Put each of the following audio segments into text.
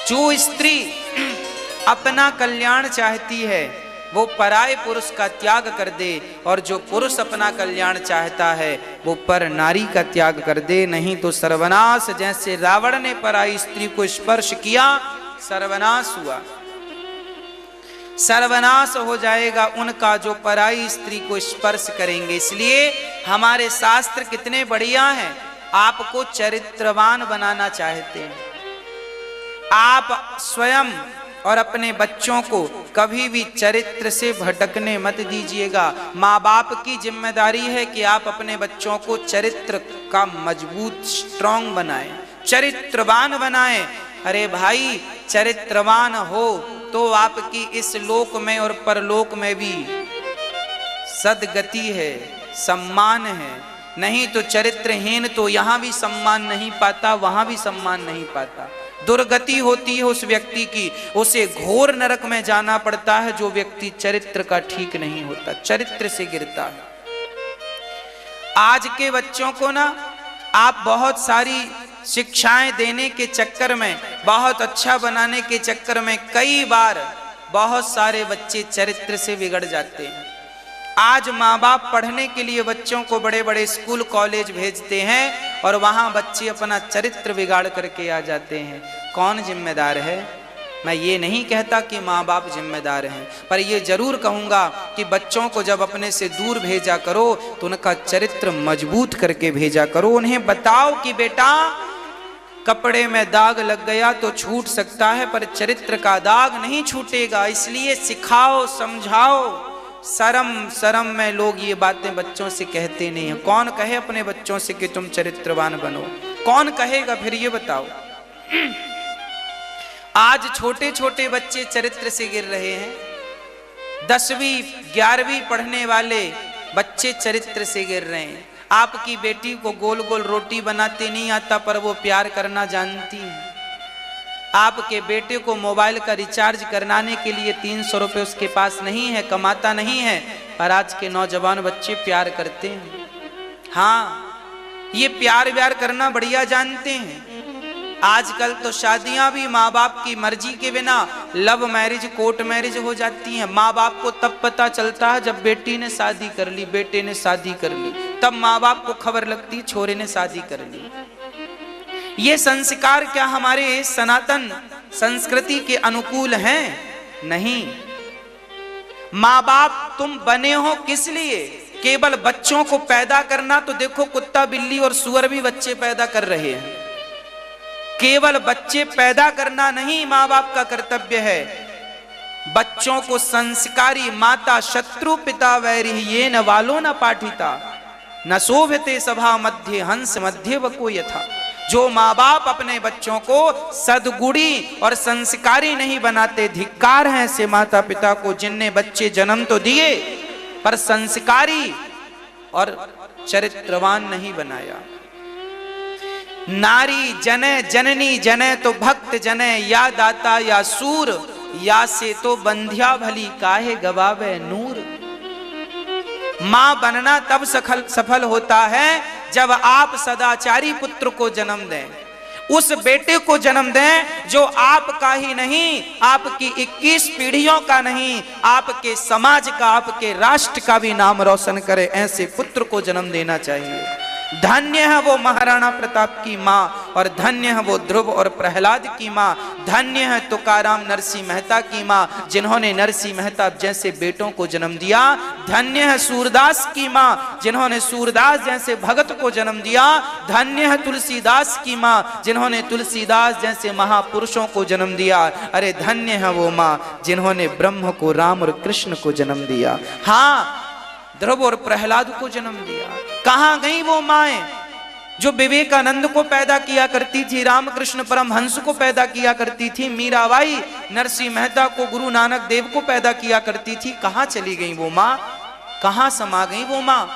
जो स्त्री अपना कल्याण चाहती है वो पराये पुरुष का त्याग कर दे, और जो पुरुष अपना कल्याण चाहता है वो पर नारी का त्याग कर दे, नहीं तो सर्वनाश। जैसे रावण ने पराई स्त्री को स्पर्श किया, सर्वनाश हुआ, सर्वनाश हो जाएगा उनका जो पराई स्त्री को स्पर्श करेंगे। इसलिए हमारे शास्त्र कितने बढ़िया हैं, आपको चरित्रवान बनाना चाहते हैं। आप स्वयं और अपने बच्चों को कभी भी चरित्र से भटकने मत दीजिएगा। माँ बाप की जिम्मेदारी है कि आप अपने बच्चों को चरित्र का मजबूत स्ट्रांग बनाएं, चरित्रवान बनाएं। अरे भाई, चरित्रवान हो तो आपकी इस लोक में और परलोक में भी सदगति है, सम्मान है। नहीं तो चरित्रहीन तो यहाँ भी सम्मान नहीं पाता, वहां भी सम्मान नहीं पाता। दुर्गति होती है उस व्यक्ति की, उसे घोर नरक में जाना पड़ता है। जो व्यक्ति चरित्र का ठीक नहीं होता, चरित्र से गिरता है। आज के बच्चों को ना आप बहुत सारी शिक्षाएं देने के चक्कर में, बहुत अच्छा बनाने के चक्कर में कई बार बहुत सारे बच्चे चरित्र से बिगड़ जाते हैं। आज माँ बाप पढ़ने के लिए बच्चों को बड़े बड़े स्कूल कॉलेज भेजते हैं और वहां बच्चे अपना चरित्र बिगाड़ करके आ जाते हैं। कौन जिम्मेदार है? मैं ये नहीं कहता कि माँ बाप जिम्मेदार हैं, पर ये जरूर कहूंगा कि बच्चों को जब अपने से दूर भेजा करो तो उनका चरित्र मजबूत करके भेजा करो। उन्हें बताओ कि बेटा, कपड़े में दाग लग गया तो छूट सकता है, पर चरित्र का दाग नहीं छूटेगा। इसलिए सिखाओ, समझाओ। शर्म में लोग ये बातें बच्चों से कहते नहीं हैं। कौन कहे अपने बच्चों से कि तुम चरित्रवान बनो? कौन कहेगा? फिर ये बताओ। आज छोटे छोटे बच्चे चरित्र से गिर रहे हैं। 10वीं 11वीं पढ़ने वाले बच्चे चरित्र से गिर रहे हैं। आपकी बेटी को गोल गोल रोटी बनाते नहीं आता, पर वो प्यार करना जानती है। आपके बेटे को मोबाइल का रिचार्ज कराने के लिए 300 रुपये उसके पास नहीं है, कमाता नहीं है, पर आज के नौजवान बच्चे प्यार करते हैं। हाँ, ये प्यार व्यार करना बढ़िया जानते हैं। आजकल तो शादियां भी माँ बाप की मर्जी के बिना लव मैरिज, कोर्ट मैरिज हो जाती हैं। माँ बाप को तब पता चलता है जब बेटी ने शादी कर ली, बेटे ने शादी कर ली, तब माँ बाप को खबर लगती छोरे ने शादी कर ली। ये संस्कार क्या हमारे सनातन संस्कृति के अनुकूल हैं? नहीं। माँ बाप तुम बने हो किस लिए? केवल बच्चों को पैदा करना? तो देखो, कुत्ता बिल्ली और सुअर भी बच्चे पैदा कर रहे हैं। केवल बच्चे पैदा करना नहीं माँ बाप का कर्तव्य है। बच्चों को संस्कारी माता शत्रु पिता वैरी ये न वालो न पाठिता न शोभते सभा मध्य हंस मध्य वको यथा। जो माँ बाप अपने बच्चों को सद्गुणी और संस्कारी नहीं बनाते, धिक्कार हैं ऐसे माता पिता को जिनने बच्चे जन्म तो दिए पर संस्कारी और चरित्रवान नहीं बनाया। नारी जने जननी जने तो भक्त जने, या दाता या सूर, या से तो बंध्या भली काहे गवावे नूर। मां बनना तब सफल होता है जब आप सदाचारी पुत्र को जन्म दें, उस बेटे को जन्म दें जो आपका ही नहीं, आपकी 21 पीढ़ियों का नहीं, आपके समाज का, आपके राष्ट्र का भी नाम रोशन करे। ऐसे पुत्र को जन्म देना चाहिए। धन्य है वो महाराणा प्रताप की माँ, और धन्य है वो ध्रुव और प्रहलाद की माँ। धन्य है तुकाराम नरसिंह मेहता की माँ जिन्होंने नरसिंह मेहता जैसे बेटों को जन्म दिया। धन्य है सूरदास की माँ जिन्होंने सूरदास जैसे भगत को जन्म दिया। धन्य है तुलसीदास की माँ जिन्होंने तुलसीदास जैसे महापुरुषों को जन्म दिया। अरे धन्य है वो माँ जिन्होंने ब्रह्म को, राम और कृष्ण को जन्म दिया। हाँ, ध्रुव और प्रहलाद को जन्म दिया। कहां गई वो माएं जो विवेकानंद को पैदा किया करती थी, रामकृष्ण परमहंस को पैदा किया करती थी, मीराबाई नरसिंह मेहता को, गुरु नानक देव को पैदा किया करती थी? कहां चली गई वो मां? कहां समा गई वो मां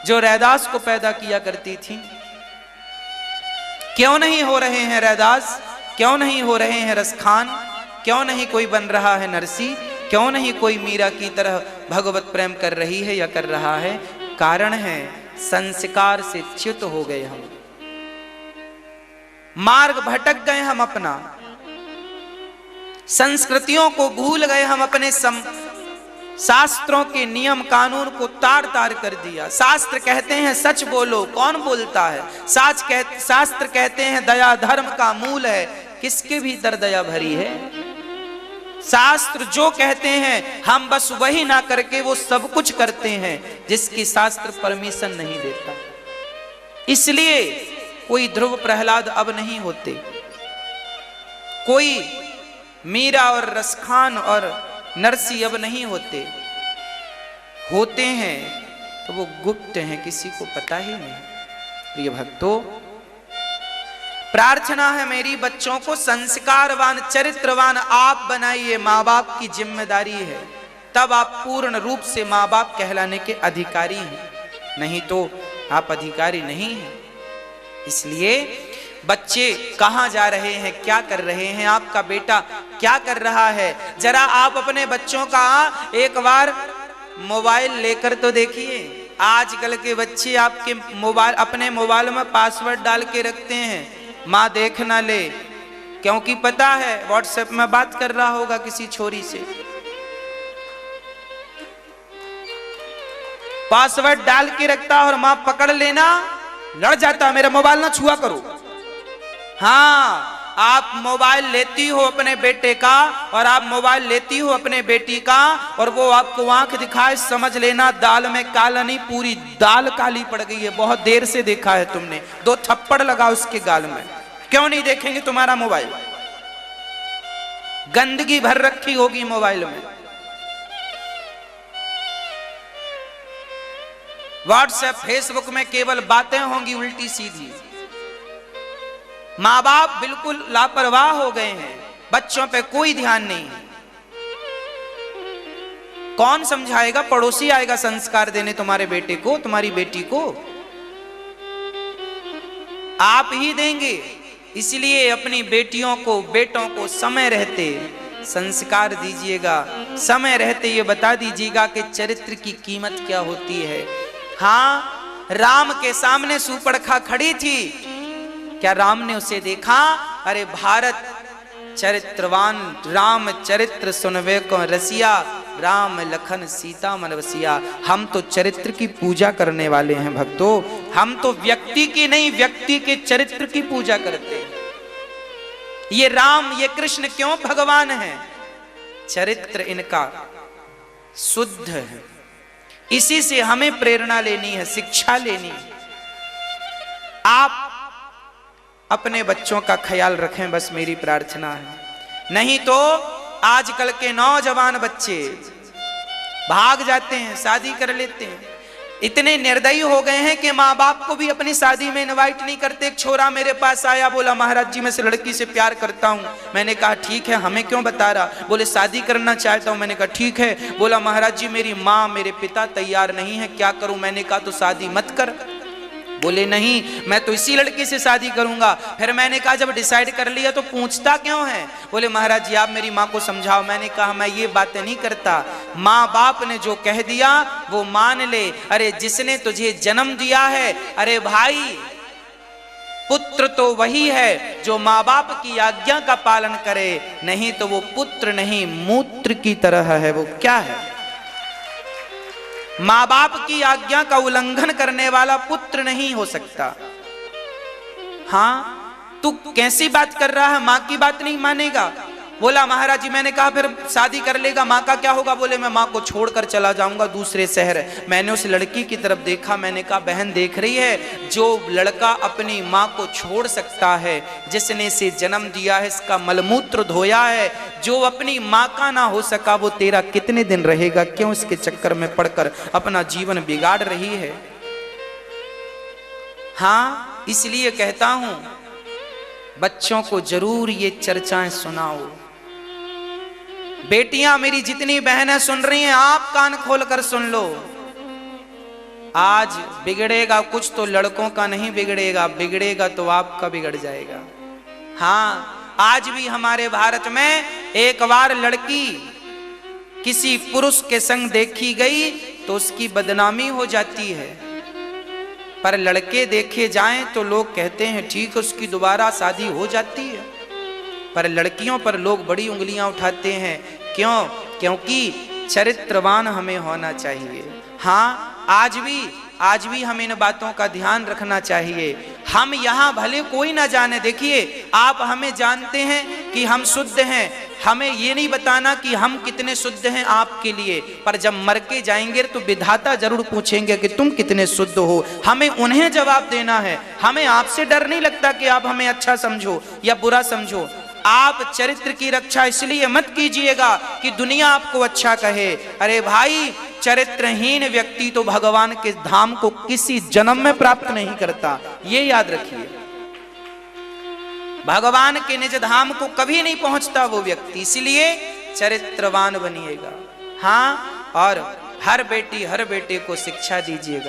जो रैदास को पैदा किया करती थी? क्यों नहीं हो रहे हैं रैदास? क्यों नहीं हो रहे हैं रसखान? क्यों नहीं कोई बन रहा है नरसी? क्यों नहीं कोई मीरा की तरह भगवत प्रेम कर रही है या कर रहा है? कारण है संस्कार से च्युत हो गए हम, मार्ग भटक गए हम अपना। संस्कृतियों को भूल गए हम, अपने शास्त्रों के नियम कानून को तार तार कर दिया। शास्त्र कहते हैं सच बोलो, कौन बोलता है? शास्त्र कहते हैं दया धर्म का मूल है, किसके भीतर दया भरी है? शास्त्र जो कहते हैं हम बस वही ना करके वो सब कुछ करते हैं जिसकी शास्त्र परमिशन नहीं देता। इसलिए कोई ध्रुव प्रहलाद अब नहीं होते, कोई मीरा और रसखान और नरसी अब नहीं होते, होते हैं तो वो गुप्त हैं, किसी को पता ही नहीं। प्रिय भक्तों, प्रार्थना है मेरी, बच्चों को संस्कारवान चरित्रवान आप बनाइए, माँ बाप की जिम्मेदारी है, तब आप पूर्ण रूप से माँ बाप कहलाने के अधिकारी हैं, नहीं तो आप अधिकारी नहीं हैं। इसलिए बच्चे कहाँ जा रहे हैं, क्या कर रहे हैं, आपका बेटा क्या कर रहा है, जरा आप अपने बच्चों का एक बार मोबाइल लेकर तो देखिए। आजकल के बच्चे आपके मोबाइल, अपने मोबाइल में पासवर्ड डाल के रखते हैं, माँ देख ना ले, क्योंकि पता है व्हाट्सएप में बात कर रहा होगा किसी छोरी से। पासवर्ड डाल के रखता और माँ पकड़ लेना, लड़ जाता, मेरा मोबाइल ना छुआ करो। हाँ, आप मोबाइल लेती हो अपने बेटे का और आप मोबाइल लेती हो अपने बेटी का, और वो आपको आंख दिखाए, समझ लेना दाल में काला नहीं, पूरी दाल काली पड़ गई है। बहुत देर से देखा है तुमने, 2 थप्पड़ लगा उसके गाल में। क्यों नहीं देखेंगे तुम्हारा मोबाइल? गंदगी भर रखी होगी मोबाइल में। व्हाट्सएप फेसबुक में केवल बातें होंगी उल्टी सीधी। माँ बाप बिल्कुल लापरवाह हो गए हैं, बच्चों पे कोई ध्यान नहीं है। कौन समझाएगा? पड़ोसी आएगा संस्कार देने तुम्हारे बेटे को, तुम्हारी बेटी को, आप ही देंगे। इसलिए अपनी बेटियों को, बेटों को समय रहते संस्कार दीजिएगा, समय रहते ये बता दीजिएगा कि चरित्र की कीमत क्या होती है। हाँ, राम के सामने सूर्पणखा खड़ी थी, क्या राम ने उसे देखा? अरे भारत चरित्रवान राम चरित्र सुनवे को रसिया, राम लखन सीता मन बसिया। हम तो चरित्र की पूजा करने वाले हैं भक्तों, हम तो व्यक्ति की नहीं, व्यक्ति के चरित्र की पूजा करते हैं। ये राम, ये कृष्ण क्यों भगवान हैं? चरित्र इनका शुद्ध है, इसी से हमें प्रेरणा लेनी है, शिक्षा लेनी है। आप अपने बच्चों का ख्याल रखें, बस मेरी प्रार्थना है। नहीं तो आजकल के नौजवान बच्चे भाग जाते हैं, शादी कर लेते हैं, इतने निर्दयी हो गए हैं कि माँ बाप को भी अपनी शादी में इनवाइट नहीं करते। एक छोरा मेरे पास आया, बोला महाराज जी मैं इस लड़की से प्यार करता हूँ। मैंने कहा ठीक है, हमें क्यों बता रहा? बोले शादी करना चाहता हूँ। मैंने कहा ठीक है। बोला महाराज जी मेरी माँ मेरे पिता तैयार नहीं है, क्या करूँ? मैंने कहा तो शादी मत कर। बोले नहीं, मैं तो इसी लड़की से शादी करूंगा। फिर मैंने कहा जब डिसाइड कर लिया तो पूछता क्यों है? बोले महाराज जी आप मेरी माँ को समझाओ। मैंने कहा मैं ये बातें नहीं करता, माँ बाप ने जो कह दिया वो मान ले। अरे जिसने तुझे जन्म दिया है, अरे भाई पुत्र तो वही है जो माँ बाप की आज्ञा का पालन करे, नहीं तो वो पुत्र नहीं मूत्र की तरह है। वो क्या है? माँ बाप की आज्ञा का उल्लंघन करने वाला पुत्र नहीं हो सकता। हाँ, तू कैसी बात कर रहा है, माँ की बात नहीं मानेगा? बोला महाराज जी, मैंने कहा फिर शादी कर लेगा, माँ का क्या होगा? बोले मैं माँ को छोड़कर चला जाऊंगा दूसरे शहर। मैंने उस लड़की की तरफ देखा, मैंने कहा बहन देख रही है, जो लड़का अपनी माँ को छोड़ सकता है, जिसने इसे जन्म दिया है, इसका मलमूत्र धोया है, जो अपनी माँ का ना हो सका, वो तेरा कितने दिन रहेगा? क्यों इसके चक्कर में पड़कर अपना जीवन बिगाड़ रही है? हाँ, इसलिए कहता हूं बच्चों को जरूर ये चर्चाएं सुनाओ। बेटियां मेरी जितनी बहनें सुन रही हैं, आप कान खोलकर सुन लो। आज बिगड़ेगा कुछ तो लड़कों का नहीं बिगड़ेगा, बिगड़ेगा तो आपका बिगड़ जाएगा। हाँ, आज भी हमारे भारत में एक बार लड़की किसी पुरुष के संग देखी गई तो उसकी बदनामी हो जाती है, पर लड़के देखे जाएं तो लोग कहते हैं ठीक उसकी दोबारा शादी हो जाती है। पर लड़कियों पर लोग बड़ी उंगलियां उठाते हैं। क्यों? क्योंकि चरित्रवान हमें होना चाहिए। हाँ, आज भी हमें इन बातों का ध्यान रखना चाहिए। हम यहाँ भले कोई ना जाने, देखिए आप हमें जानते हैं कि हम शुद्ध हैं, हमें ये नहीं बताना कि हम कितने शुद्ध हैं आपके लिए, पर जब मर के जाएंगे तो विधाता जरूर पूछेंगे कि तुम कितने शुद्ध हो, हमें उन्हें जवाब देना है। हमें आपसे डर नहीं लगता कि आप हमें अच्छा समझो या बुरा समझो। आप चरित्र की रक्षा इसलिए मत कीजिएगा कि दुनिया आपको अच्छा कहे। अरे भाई, चरित्रहीन व्यक्ति तो भगवान के धाम को किसी जन्म में प्राप्त नहीं करता, ये याद रखिए। भगवान के निज धाम को कभी नहीं पहुंचता वो व्यक्ति, इसलिए चरित्रवान बनिएगा। हाँ, और हर बेटी हर बेटे को शिक्षा दीजिएगा।